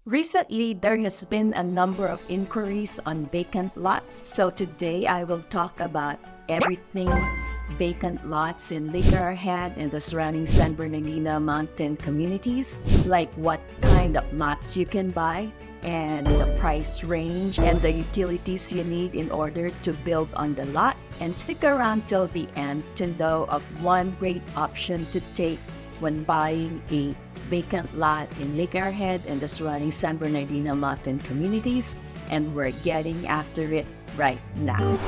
Recently, there has been a number of inquiries on vacant lots, so today I will talk about everything vacant lots in Lake Arrowhead and the surrounding San Bernardino Mountain communities, like what kind of lots you can buy, and the price range, and the utilities you need in order to build on the lot. And stick around till the end to know of one great option to take when buying a vacant lot in Lake Arrowhead and the surrounding San Bernardino Mountain communities, and we're getting after it right now.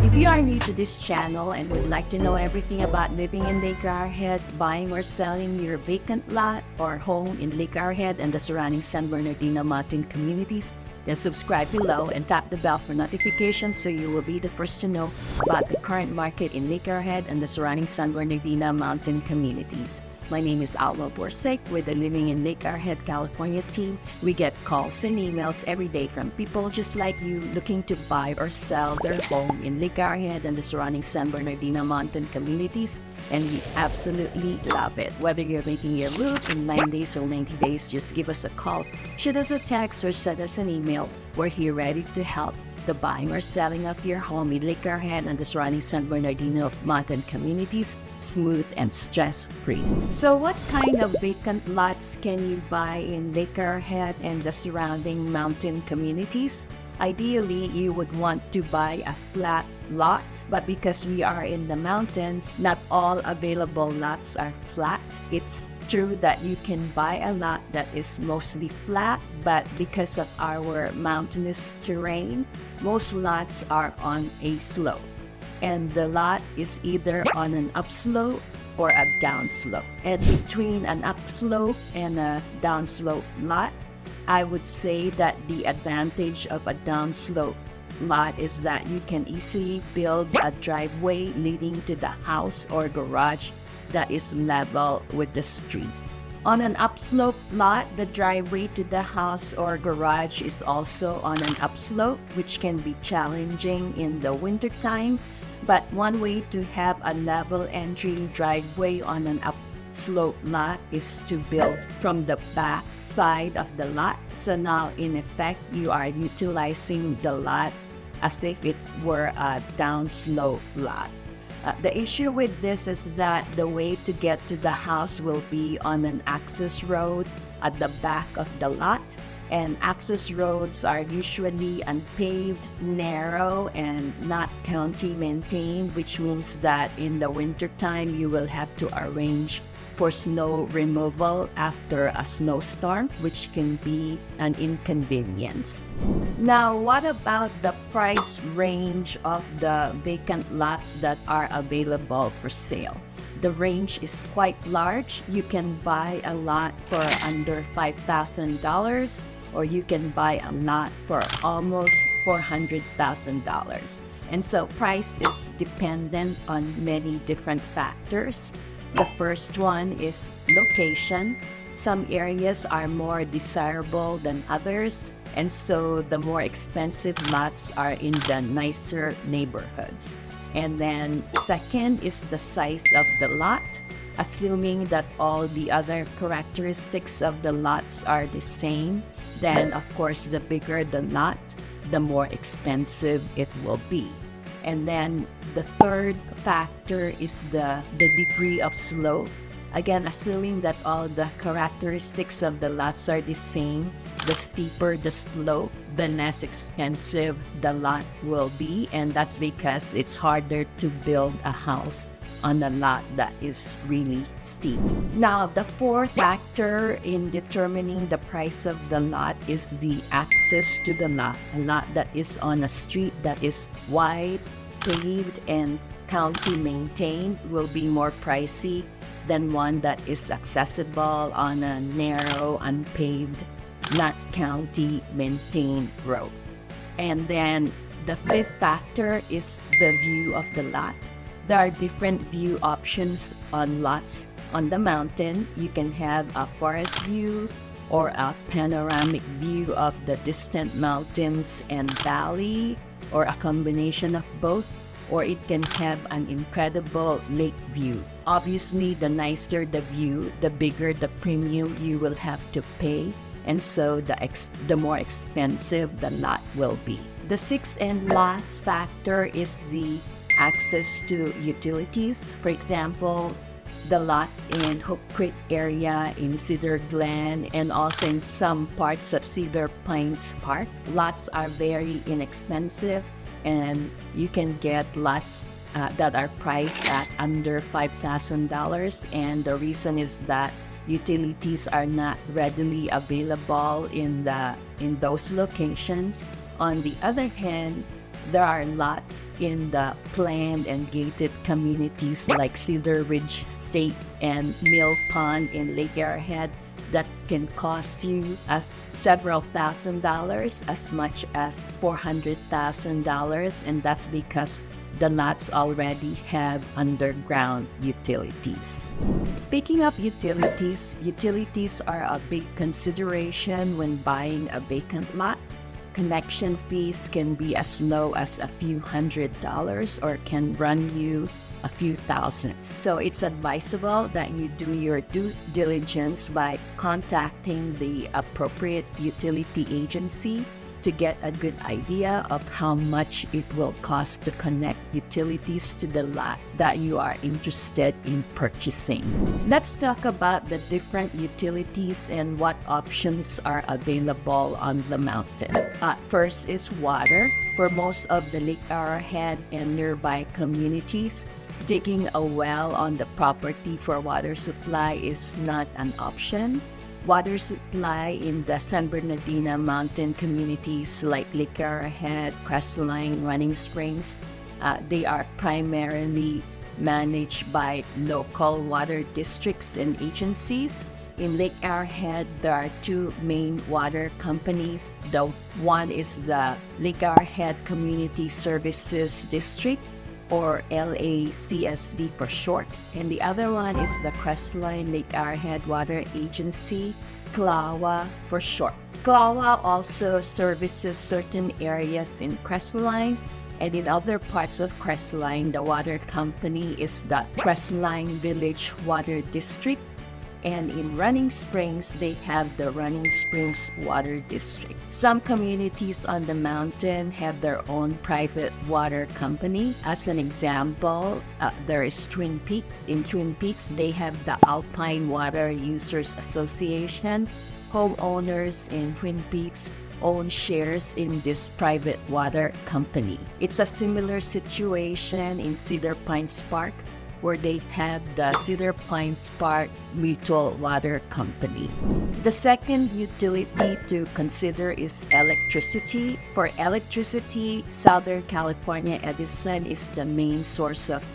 If you are new to this channel and would like to know everything about living in Lake Arrowhead, buying or selling your vacant lot or home in Lake Arrowhead and the surrounding San Bernardino Mountain communities, then subscribe below and tap the bell for notifications so you will be the first to know about the current market in Lake Arrowhead and the surrounding San Bernardino Mountain communities. My name is Alma Borsek with the Living in Lake Arrowhead California team. We get calls and emails every day from people just like you looking to buy or sell their home in Lake Arrowhead and the surrounding San Bernardino Mountain communities, and we absolutely love it. Whether you're making your move in 9 days or 90 days, just give us a call, shoot us a text, or send us an email. We're here ready to help the buying or selling of your home in Lake Arrowhead and the surrounding San Bernardino Mountain communities smooth and stress-free. So what kind of vacant lots can you buy in Lake Arrowhead and the surrounding mountain communities? Ideally, you would want to buy a flat lot, but because we are in the mountains, not all available lots are flat. It's true that you can buy a lot that is mostly flat, but because of our mountainous terrain, most lots are on a slope, and the lot is either on an upslope or a downslope. And between an upslope and a downslope lot, I would say that the advantage of a downslope lot is that you can easily build a driveway leading to the house or garage that is level with the street. On an upslope lot, the driveway to the house or garage is also on an upslope, which can be challenging in the wintertime. But one way to have a level entry driveway on an upslope lot is to build from the back side of the lot. So now, in effect, you are utilizing the lot as if it were a downslope lot. The issue with this is that the way to get to the house will be on an access road at the back of the lot, and access roads are usually unpaved, narrow, and not county maintained, which means that in the wintertime you will have to arrange for snow removal after a snowstorm, which can be an inconvenience. Now, what about the price range of the vacant lots that are available for sale? The range is quite large. You can buy a lot for under $5,000, or you can buy a lot for almost $400,000. And so price is dependent on many different factors. The first one is location. Some areas are more desirable than others, and so the more expensive lots are in the nicer neighborhoods. And then second is the size of the lot. Assuming that all the other characteristics of the lots are the same, then of course the bigger the lot, the more expensive it will be. And then the third factor is the degree of slope. Again, assuming that all the characteristics of the lots are the same, the steeper the slope, the less expensive the lot will be. And that's because it's harder to build a house on a lot that is really steep. Now, the fourth factor in determining the price of the lot is the access to the lot. A lot that is on a street that is wide, paved, and county maintained will be more pricey than one that is accessible on a narrow, unpaved, not county maintained road. And then the fifth factor is the view of the lot. There are different view options on lots on the mountain. You can have a forest view or a panoramic view of the distant mountains and valley, or a combination of both. or it can have an incredible lake view. Obviously, the nicer the view, the bigger the premium you will have to pay, and so the more expensive the lot will be. The sixth and last factor is the access to utilities. For example, the lots in Hook Creek area, in Cedar Glen, and also in some parts of Cedar Pines Park. Lots are very inexpensive, and you can get lots that are priced at under $5,000. And the reason is that utilities are not readily available in those locations. On the other hand, there are lots in the planned and gated communities like Cedar Ridge Estates and Mill Pond in Lake Arrowhead that can cost you several $1,000s, as much as $400,000, and that's because the lots already have underground utilities. Speaking of utilities, utilities are a big consideration when buying a vacant lot. Connection fees can be as low as a few $100s or can run you a few thousands. So it's advisable that you do your due diligence by contacting the appropriate utility agency to get a good idea of how much it will cost to connect utilities to the lot that you are interested in purchasing. Let's talk about the different utilities and what options are available on the mountain. First is water. For most of the Lake Arrowhead and nearby communities, digging a well on the property for water supply is not an option. Water supply in the San Bernardino Mountain communities like Lake Arrowhead, Crestline, Running Springs, they are primarily managed by local water districts and agencies. In Lake Arrowhead, there are two main water companies. The one is the Lake Arrowhead Community Services District, or LACSD for short, and the other one is the Crestline Lake Arrowhead Water Agency, CLAWA for short. CLAWA also services certain areas in Crestline, and in other parts of Crestline, the water company is the Crestline Village Water District, and in Running Springs, they have the Running Springs Water District. Some communities on the mountain have their own private water company. As an example, there is Twin Peaks. In Twin Peaks, they have the Alpine Water Users Association. Homeowners in Twin Peaks own shares in this private water company. It's a similar situation in Cedar Pines Park, where they have the Cedar Pines Park Mutual Water Company. The second utility to consider is electricity. For electricity, Southern California Edison is the main source of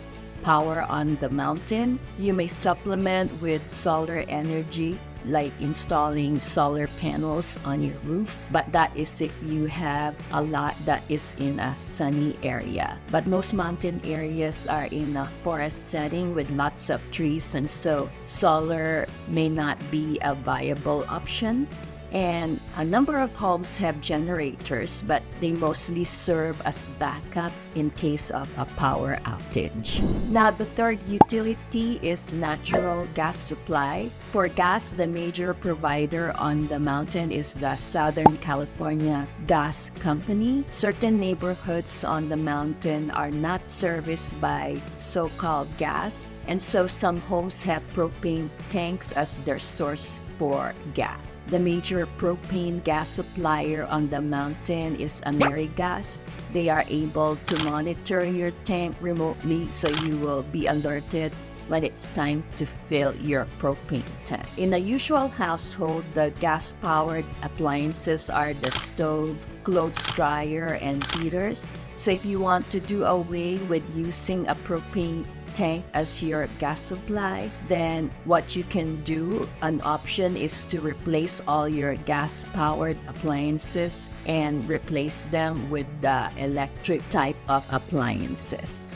power on the mountain. You may supplement with solar energy, like installing solar panels on your roof, but that is if you have a lot that is in a sunny area. But most mountain areas are in a forest setting with lots of trees, and so solar may not be a viable option. And a number of homes have generators, but they mostly serve as backup in case of a power outage. Now, the third utility is natural gas supply. For gas, the major provider on the mountain is the Southern California Gas Company. Certain neighborhoods on the mountain are not serviced by so-called gas, and so some homes have propane tanks as their source for gas. The major propane gas supplier on the mountain is AmeriGas. They are able to monitor your tank remotely, so you will be alerted when it's time to fill your propane tank. In a usual household, the gas-powered appliances are the stove, clothes dryer, and heaters. So if you want to do away with using a propane tank as your gas supply, then what you can do, an option is to replace all your gas-powered appliances and replace them with the electric type of appliances.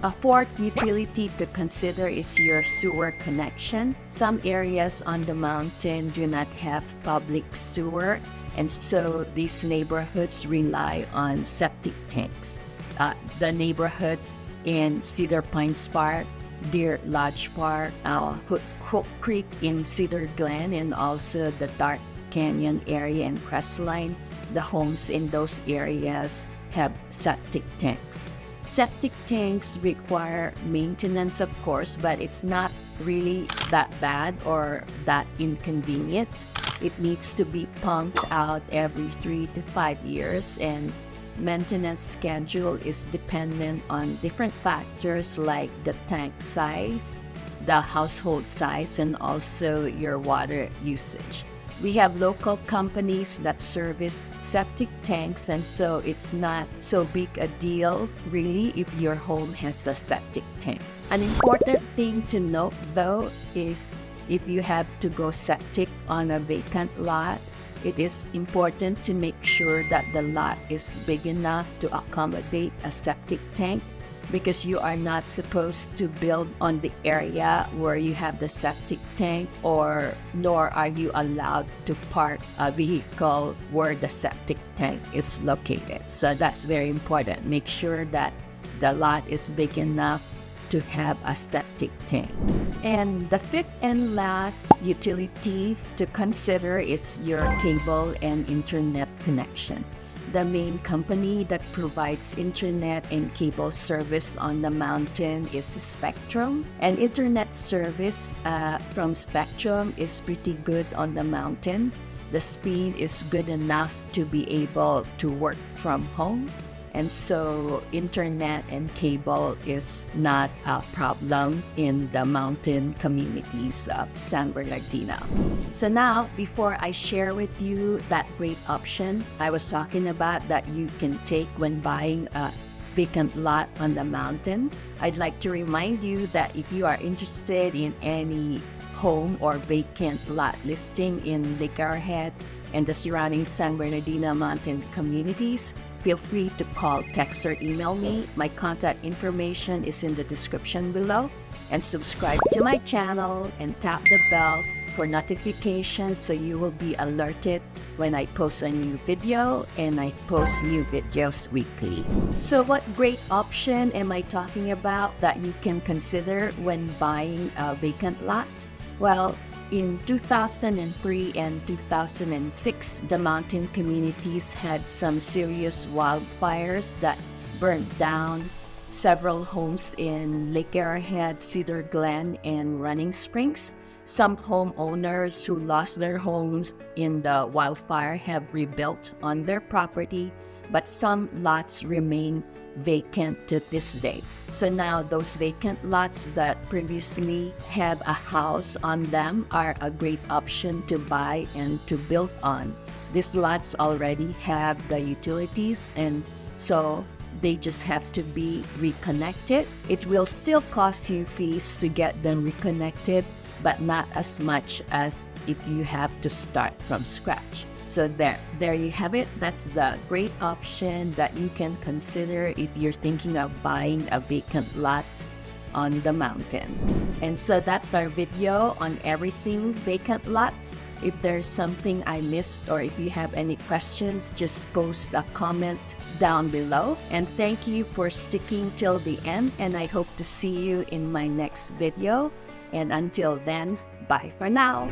A fourth utility to consider is your sewer connection. Some areas on the mountain do not have public sewer, and so these neighborhoods rely on septic tanks. the neighborhoods in Cedar Pines Park, Deer Lodge Park, Hook Creek in Cedar Glen, and also the Dark Canyon area and Crestline. The homes in those areas have septic tanks. Septic tanks require maintenance, of course, but it's not really that bad or that inconvenient. It needs to be pumped out every 3 to 5 years, and maintenance schedule is dependent on different factors like the tank size, the household size, and also your water usage. We have local companies that service septic tanks, and so it's not so big a deal really if your home has a septic tank. An important thing to note though is if you have to go septic on a vacant lot, it is important to make sure that the lot is big enough to accommodate a septic tank, because you are not supposed to build on the area where you have the septic tank, or nor are you allowed to park a vehicle where the septic tank is located. So that's very important. Make sure that the lot is big enough to have a septic tank. And the fifth and last utility to consider is your cable and internet connection. The main company that provides internet and cable service on the mountain is Spectrum, and internet service from Spectrum is pretty good on the mountain. The speed is good enough to be able to work from home, and so internet and cable is not a problem in the mountain communities of San Bernardino. So now, before I share with you that great option I was talking about that you can take when buying a vacant lot on the mountain, I'd like to remind you that if you are interested in any home or vacant lot listing in Lake Arrowhead and the surrounding San Bernardino Mountain communities, feel free to call, text, or email me. My contact information is in the description below. And subscribe to my channel and tap the bell for notifications so you will be alerted when I post a new video, and I post new videos weekly. So what great option am I talking about that you can consider when buying a vacant lot? Well, in 2003 and 2006, the mountain communities had some serious wildfires that burned down several homes in Lake Arrowhead, Cedar Glen, and Running Springs. Some homeowners who lost their homes in the wildfire have rebuilt on their property, but some lots remain vacant to this day. So now those vacant lots that previously have a house on them are a great option to buy and to build on. These lots already have the utilities, and so they just have to be reconnected. It will still cost you fees to get them reconnected, but not as much as if you have to start from scratch. So there you have it. That's the great option that you can consider if you're thinking of buying a vacant lot on the mountain. And so that's our video on everything vacant lots. If there's something I missed, or if you have any questions, just post a comment down below. And thank you for sticking till the end, and I hope to see you in my next video. And until then, bye for now.